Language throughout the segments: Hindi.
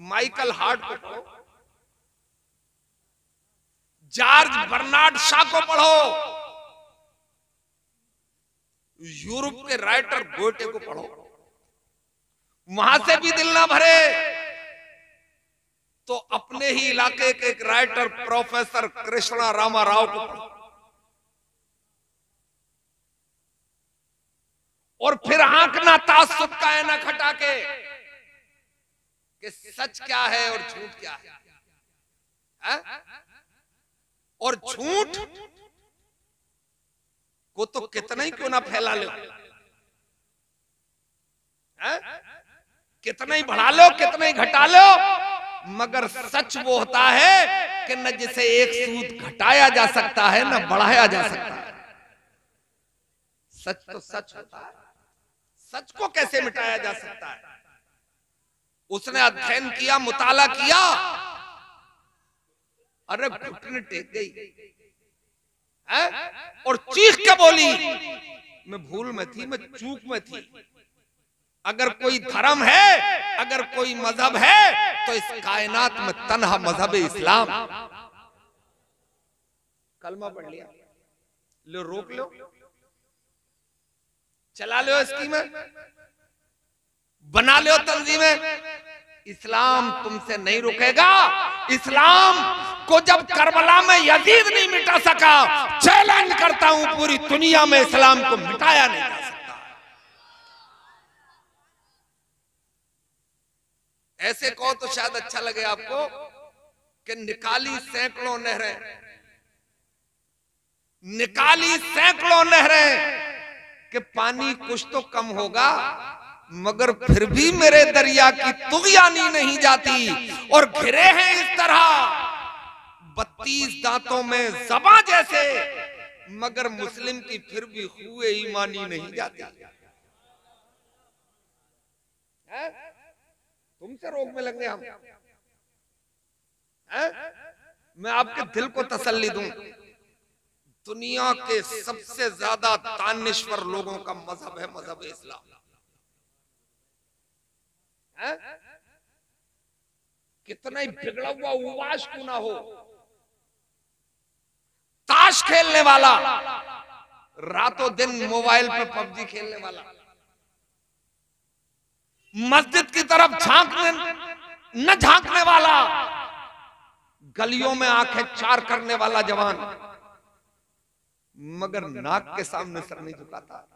माइकल हार्ट को पढ़ो, जॉर्ज बर्नार्ड शॉ को पढ़ो, यूरोप के राइटर गोटे को पढ़ो। वहां से भी दिल ना भरे तो अपने ही इलाके के एक राइटर प्रोफेसर कृष्णा रामाराव को पढ़ो, और फिर आंकना तासुब का ऐना खटा के कि सच क्या है और झूठ क्या है? और झूठ को तो कितना ही क्यों ना फैला लो, कितना ही बढ़ा लो, कितना ही घटा लो, मगर सच वो होता है कि न जिसे एक सूद घटाया जा सकता है न बढ़ाया जा सकता है। सच तो सच होता है, सच को कैसे मिटाया जा सकता है? उसने अध्ययन किया, मुताला किया, अरे घुटने टेक गई है और चीख के बोली, मैं भूल में थी, मैं चूक में थी। अगर कोई धर्म है, अगर कोई मजहब है, तो इस कायनात में तन्हा मजहब इस्लाम। कलमा पढ़ लिया, लो रोक लो, चला लो स्कीमें, बना लो तंजीमें, इस्लाम तुमसे नहीं रुकेगा। इस्लाम को जब करबला में यजीद नहीं मिटा सका, चैलेंज करता हूं पूरी दुनिया में इस्लाम को मिटाया नहीं जा सकता। ऐसे कहो तो शायद अच्छा लगे आपको कि निकाली सैकड़ों नहरें, निकाली सैकड़ों नहरें कि पानी कुछ तो कम होगा, मगर फिर भी मेरे दरिया की तुगयानी नहीं जाती। और घिरे हैं इस तरह 32 दांतों में ज़बां जैसे, मगर मुस्लिम की फिर भी हुए ईमानी नहीं जाती। तुमसे रोक में लगे हम, मैं आपके दिल को तसल्ली दूं, दुनिया के सबसे ज्यादा दानिश्वर लोगों का मजहब है मजहब इस्लाम। कितना ही बिगड़ा हुआ उवाश क्यों ना हो, ताश खेलने वाला, रातों दिन मोबाइल पे पबजी खेलने वाला, मस्जिद की तरफ न झांकने वाला, गलियों में आंखें चार करने वाला जवान, मगर नाक के सामने सर नहीं झुकाता,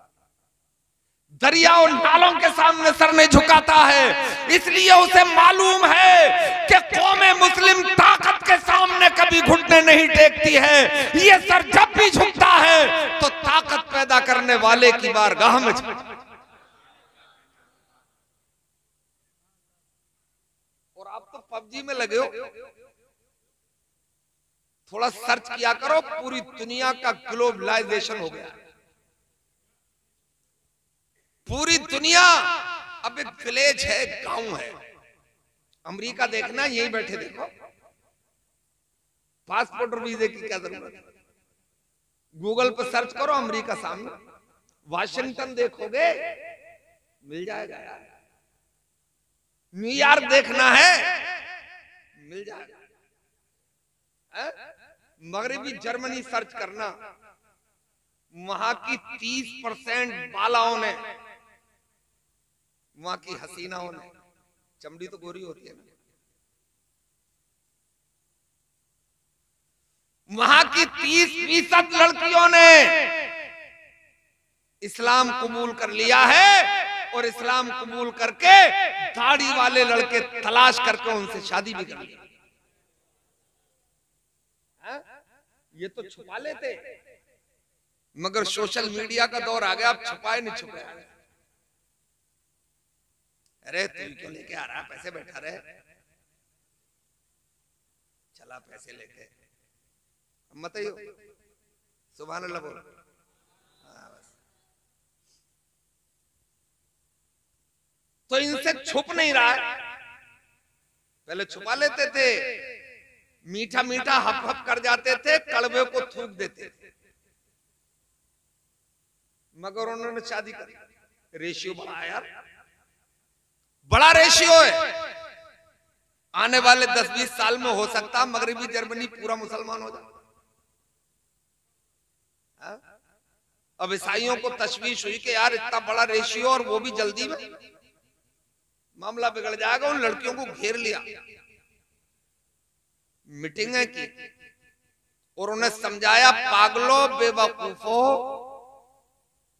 दरिया और नालों के सामने सर नहीं झुकाता है। इसलिए उसे मालूम है कि कौमे मुस्लिम ताकत के सामने कभी घुटने नहीं टेकती है। ये सर जब भी झुकता है तो ताकत पैदा करने वाले की बारगाह में झुकता। और आप तो पबजी में लगे हो, थोड़ा सर्च किया करो, पूरी दुनिया का ग्लोबलाइजेशन हो गया। पूरी दुनिया अब एक विलेज है, गांव है। अमेरिका देखना, यही बैठे देखो, पासपोर्ट और वीजे की क्या जरूरत है? गूगल पर सर्च करो अमेरिका सामने, वाशिंगटन देखोगे मिल जाएगा यार। न्यूयॉर्क देखना है मिल जाएगा। मगरबी जर्मनी सर्च करना, वहां की 30% बालाओं ने, वहां की हसीनाओं ने, चमड़ी तो गोरी होती है ना, वहां की 30% लड़कियों ने इस्लाम कबूल कर लिया है, और इस्लाम कबूल करके दाढ़ी वाले लड़के तलाश करके उनसे शादी भी कर ली। ये तो छुपा लेते, मगर सोशल मीडिया का दौर आ गया, अब छुपाए नहीं छुपाए। अरे तू क्यों लेके आ रहा, पैसे बैठा रहे, चला पैसे लेके, मत ही हो, सुभान अल्लाह बोलो। तो इनसे छुप नहीं रहा है, पहले छुपा लेते थे, मीठा मीठा हप हप कर जाते थे, कड़वे को थूक देते थे, मगर उन्होंने शादी कर, रेशियो बढ़ा यार, बड़ा रेशियो है। आने वाले 10-20 साल में हो सकता मगरबी जर्मनी पूरा मुसलमान हो जाए। अब ईसाइयों को तशवीश हुई कि यार इतना बड़ा रेशियो और वो भी जल्दी में, मामला बिगड़ जाएगा। उन लड़कियों को घेर लिया, मीटिंगें की और उन्हें समझाया, पागलों बेवकूफों।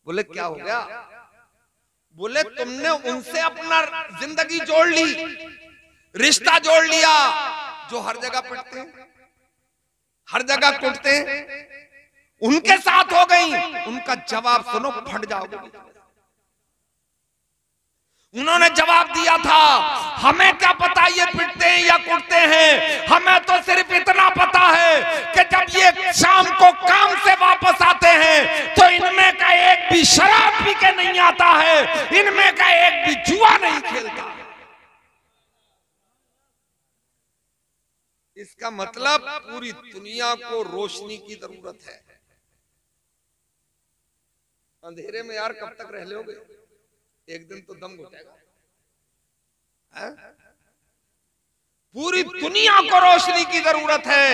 बोले क्या हो गया? बोले तुमने उनसे अपना जिंदगी जोड़ ली, रिश्ता जोड़ लिया जो हर जगह पिटते हैं, हर जगह कुटते हैं, उनके साथ हो गई। उनका जवाब सुनो, फट जाओगे। उन्होंने जवाब दिया था, हमें क्या पता ये पिटते हैं या कुटते हैं, हमें तो सिर्फ इतना पता है कि जब ये शाम को काम से वापस आते हैं तो इनमें का एक भी शराब पी के नहीं आता है, इनमें का एक भी जुआ नहीं खेलता। इसका मतलब पूरी दुनिया को रोशनी की जरूरत है। अंधेरे में यार कब तक रह लोगे? एक दिन तो दम घुटेगा। पूरी दुनिया को रोशनी की जरूरत है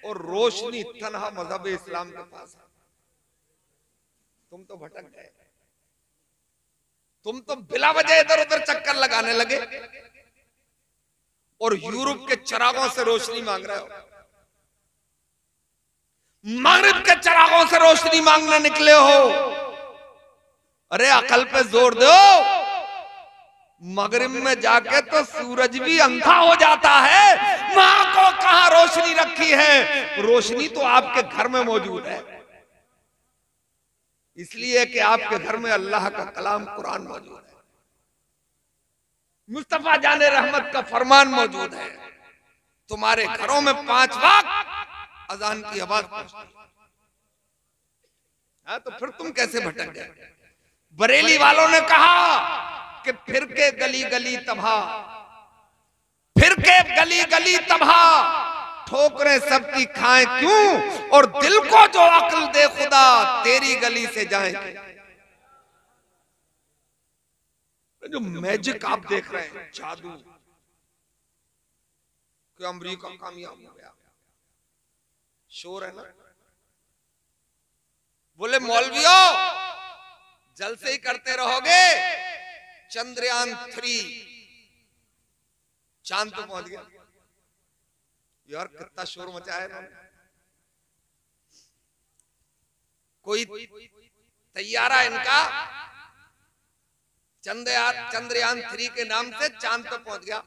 और रोशनी तन्हा मजहब इस्लाम के पास है। तुम तो भटक गए, तुम तो बिला वजह इधर उधर चक्कर लगाने लगे और यूरोप के चिरागों से रोशनी मांग रहे हो, मगरिब के चिरागों से रोशनी मांगने निकले हो। अरे अकल पे जोर दो, मगरिब में जाके तो सूरज भी अंधा हो जाता है। मां को कहां रोशनी रखी है? रोशनी तो आपके घर में मौजूद है, इसलिए कि आपके घर में अल्लाह का कलाम कुरान मौजूद है, मुस्तफा जाने रहमत का फरमान मौजूद है। तुम्हारे घरों में 5 वक्त अजान की आवाज पहुंचती है, तो फिर तुम कैसे भटक गए? बरेली वालों ने कहा कि फिर के गली गली तबाह, फिर के गली गली तबाह, ठोकरें सबकी खाएं क्यों, और दिल को जो अक्ल दे खुदा तेरी गली से जाए। जो मैजिक आप देख रहे हैं, जादू, कि अमेरिका कामयाब हो गया, शोर है ना। बोले मौलवियों जलसे ही करते रहोगे, चंद्रयान 3 चांद पे पहुंच गया। यार कितना शोर मचाया है। कोई तैयारा इनका चंद्रयान 3 के नाम से चांद पे पहुंच गया।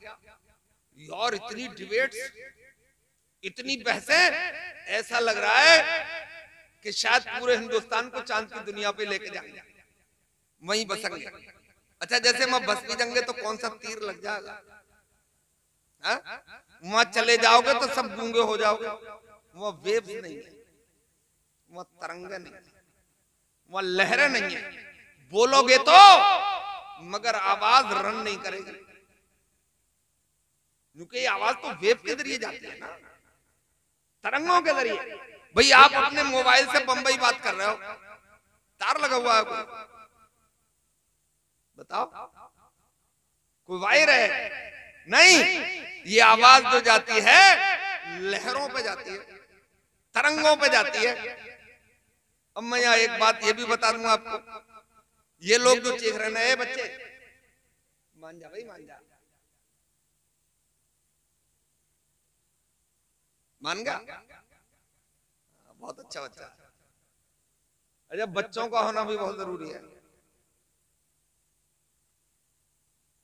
यार इतनी डिबेट्स, इतनी बहसें, ऐसा लग रहा है कि शायद पूरे हिंदुस्तान को चांद की दुनिया पे लेके जाएंगे, वहीं बसेंगे। अच्छा जैसे वहां बस भी जाएंगे तो कौन सा तीर लग जाएगा? वहां चले जाओगे तो सब गूंगे हो जाओगे। वहां वेव्स नहीं है, वहां तरंगे नहीं है, वहां लहरें नहीं है। बोलोगे तो मगर आवाज रन नहीं करेगी, क्योंकि आवाज तो वेव के जरिए जाती है ना, तरंगों के जरिए। भाई आप अपने मोबाइल से बंबई बात कर रहे हो, तार लगा हुआ है कोई? बताओ, कोई वायर है? नहीं, ये आवाज जो जाती है लहरों पे जाती है, तरंगों पे जाती है। अब मैं यहाँ एक बात ये भी बता दूंगा आपको, ये लोग जो चीख रहे हैं, बच्चे मान जा भाई, मान जा, मान गया, बहुत अच्छा बच्चा। अच्छा बच्चों का होना भी बहुत जरूरी है।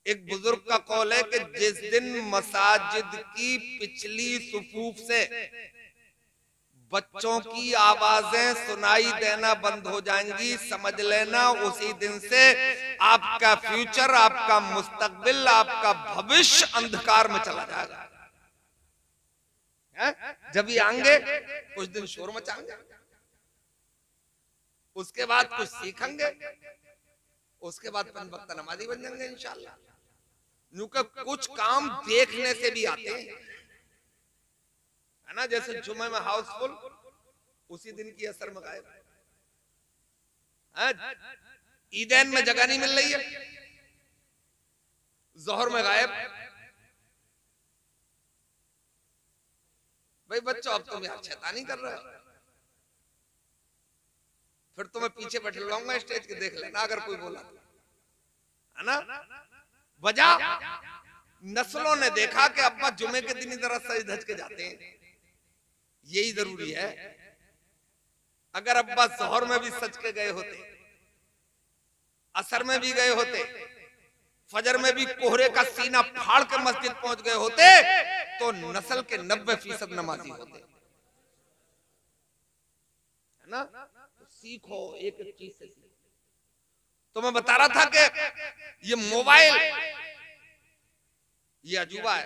एक बुजुर्ग का कौल है कि जिस दिन मसाजिद की पिछली सुफूफ से बच्चों की आवाजें सुनाई देना बंद हो जाएंगी, समझ लेना उसी दिन से आपका फ्यूचर, आपका मुस्तकबिल, आपका भविष्य अंधकार में चला जाएगा। जब ये आएंगे कुछ दिन शोर मचाएंगे, उसके बाद कुछ सीखेंगे, उसके बाद 5 वक्त नमाजी बन जाएंगे इंशाल्लाह। कुछ काम देखने से भी आते हैं, है ना। जैसे जुमे में हाउसफुल, उसी दिन की असर में गायब। ईदैन में जगह नहीं मिल रही है, जोहर में गायब, भाई बच्चों अब तुम यार शैतानी कर रहे हो, फिर तुम्हें पीछे बैठ लाऊंगा स्टेज के, देख लेना अगर कोई बोला तो, है ना। वजह नस्लों ने देखा कि अब्बा जुमे के दिन इधर सज धज के जाते हैं, यही जरूरी है। अगर अब्बा जोहर में भी सज के गए होते, असर में भी गए होते, फजर में भी कोहरे का सीना फाड़ के मस्जिद पहुंच गए होते, तो नस्ल के 90% नमाजी होते, है ना। तो सीखो, एक एक चीज से सीखो। तो मैं बता रहा था कि ये मोबाइल ये अजूबा है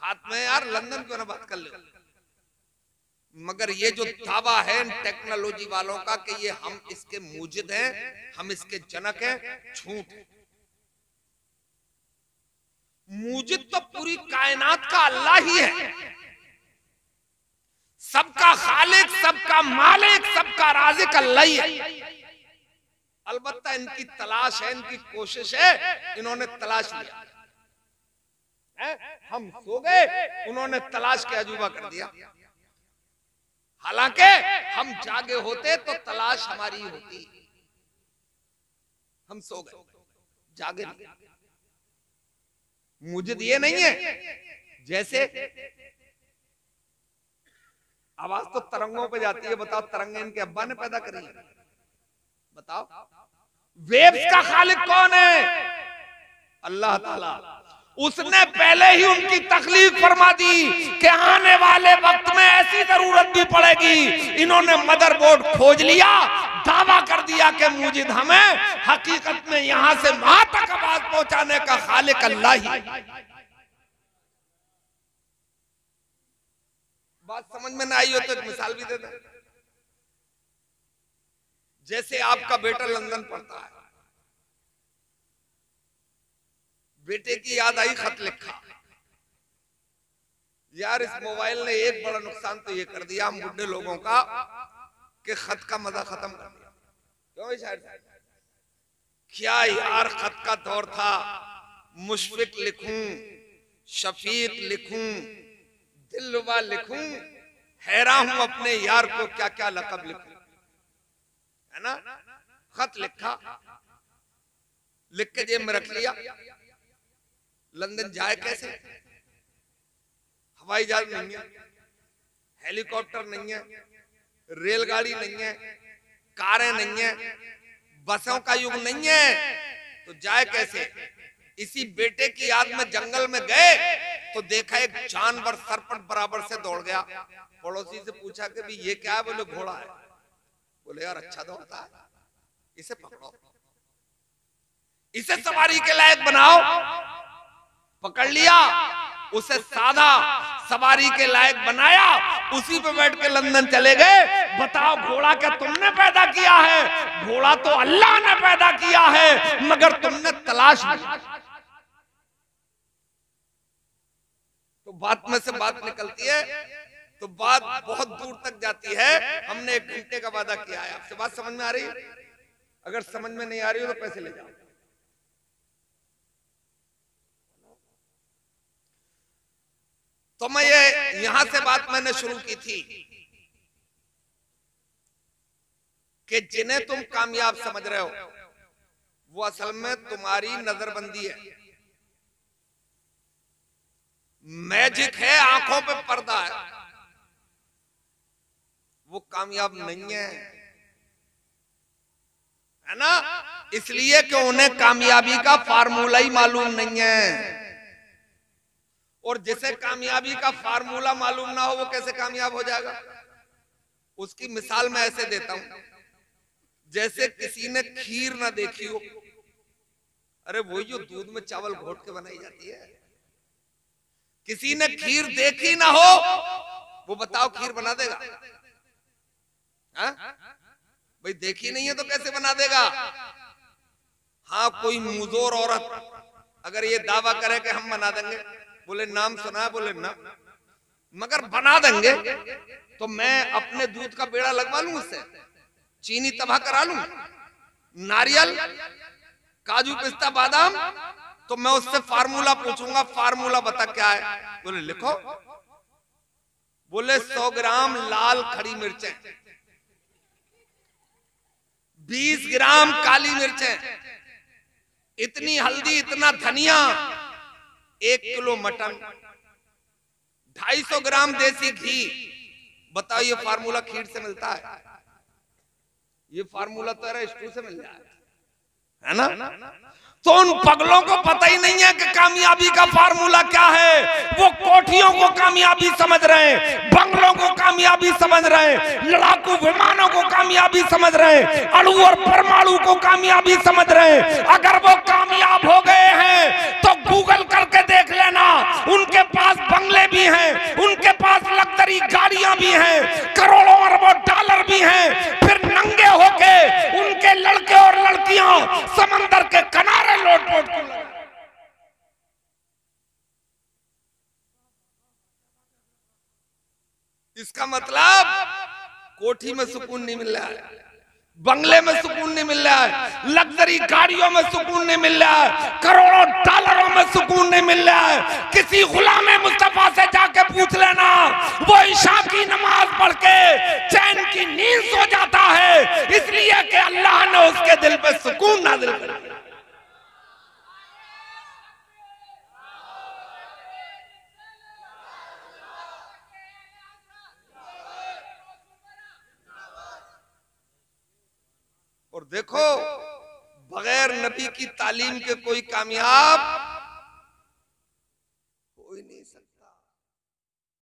हाथ में, यार लंदन क्यों ना बात कर ले, मगर ये जो दावा है टेक्नोलॉजी वालों का कि ये हम इसके मूजिद हैं, हम इसके जनक हैं, झूठ है। मूजिद तो पूरी कायनात का अल्लाह ही है, सबका खालिक, सबका मालिक, सबका राज़िक अल्लाह ही है। अलबत्ता इनकी तलाश है, इनकी कोशिश है, इन्होंने तलाश लिया है, हम सो गए, उन्होंने तलाश के अजूबा कर दिया। हालांकि हम जागे होते तो तलाश हमारी होती, हम सो गए, जागे नहीं। मुझे ये नहीं है जैसे आवाज तो तरंगों पे जाती है, बताओ तरंगे इनके अब्बा ने पैदा करी है? बताओ वेव्स का खालिक कौन है? अल्लाह ताला। उसने पहले ही उनकी तकलीफ फरमा दी कि आने वाले वक्त में ऐसी जरूरत भी पड़ेगी। इन्होंने मदरबोर्ड खोज लिया, दावा कर दिया कि मुजिद हमें, हकीकत में यहां से वहां तक आवाज पहुंचाने का खालिक अल्लाह ही। बात समझ में ना आई हो तो एक मिसाल भी दे दें। जैसे आपका बेटा लंदन पढ़ता है, बेटे की याद आई, खत लिखा। यार इस मोबाइल ने एक बड़ा नुकसान तो ये कर दिया हम बुढ़े लोगों का कि खत का मजा खत्म कर दिया। क्यों शायद क्या यार खत का दौर था, मुशफिक लिखूं, शफीक लिखूं, दिलरुबा लिखूं, हैरान हूं अपने यार को क्या क्या लक़ब लिखूं, है ना। खत लिखा, लिख के जेब में रख लिया। लंदन जाए कैसे? हवाई जहाज नहीं है, हेलीकॉप्टर नहीं है, रेलगाड़ी नहीं है, कारें नहीं है, बसों का युग नहीं है, तो जाए कैसे? इसी बेटे की याद में जंगल में गए तो देखा एक जानवर सरपट बराबर से दौड़ गया। पड़ोसी से पूछा कि भी ये क्या है? बोले घोड़ा है। बोले यार अच्छा दौड़ता है, इसे पकड़ो, इसे सवारी के लायक बनाओ। पकड़ लिया, उसे साधा सवारी के लायक बनाया, उसी पे बैठ के लंदन चले गए। बताओ घोड़ा क्या तुमने पैदा किया है? घोड़ा तो अल्लाह ने पैदा किया है, मगर तुमने तलाश नहीं। तो बात में से बात निकलती है तो बात बहुत दूर तक जाती है। हमने 1 घंटे का वादा किया है। आपसे बात समझ में आ रही है? अगर समझ में नहीं आ रही हो तो पैसे ले जाओ। तो मैं ये यहां से बात मैंने शुरू की थी कि जिन्हें तुम कामयाब समझ रहे हो वो असल में तुम्हारी नजरबंदी है, मैजिक है, आंखों पे पर्दा है, वो कामयाब नहीं है, है ना। इसलिए कि उन्हें कामयाबी का फार्मूला ही मालूम नहीं है। और जिसे कामयाबी का फार्मूला मालूम ना हो वो कैसे कामयाब हो जाएगा? उसकी मिसाल मैं ऐसे देता हूं, जैसे किसी ने खीर ना देखी हो। अरे वही जो दूध में चावल घोट के बनाई जाती है। किसी ने खीर देखी ना हो, वो बताओ खीर बना देगा? हाँ? भाई देखी नहीं है तो कैसे बना देगा? हाँ कोई मुजोर औरत अगर ये दावा करे कि हम बना देंगे, बोले नाम सुना है, बोले ना, मगर बना देंगे, तो मैं अपने दूध का बेड़ा लगवा लूं उससे, चीनी तबाह करा लूं, नारियल, काजू पिस्ता बादाम तो मैं उससे फार्मूला पूछूंगा, फार्मूला बता क्या है? बोले लिखो। बोले 100 ग्राम लाल खड़ी मिर्चें, 20 ग्राम काली मिर्चें, इतनी हल्दी, इतना धनिया, 1 किलो मटन, 250 ग्राम देसी घी। बताओ ये फार्मूला खीर से मिलता है? ये फार्मूला तो स्टू से मिल जाए, है ना? तो उन पगलों को पता ही नहीं है कि कामयाबी का फार्मूला क्या है। वो कोठियों को कामयाबी समझ रहे हैं, बंगलों को कामयाबी समझ रहे हैं, लड़ाकू विमानों को कामयाबी समझ रहे हैं, अणु और परमाणु को कामयाबी समझ रहे हैं। अगर वो कामयाब हो गए हैं तो गूगल करके देख लेना, उनके पास बंगले भी हैं, उनके पास लग्जरी गाड़ियां भी हैं, करोड़ों अरबों डॉलर भी हैं। फिर नंगे होके उनके लड़के और लड़कियां समंदर के किनारे लोट-पोट कर लगे। इसका मतलब कोठी में सुकून नहीं मिल रहा है, बंगले में सुकून नहीं मिल रहा है, लग्जरी गाड़ियों में सुकून नहीं मिल रहा है, करोड़ों डॉलरों में सुकून नहीं मिल रहा है। किसी गुलाम मुस्तफा से जाके पूछ लेना, वो ईशा की नमाज पढ़ के चैन की नींद सो जाता है, इसलिए कि अल्लाह ने उसके दिल पे सुकून नाज़िल कर दिया। और देखो, बगैर नबी की तालीम के कोई कामयाब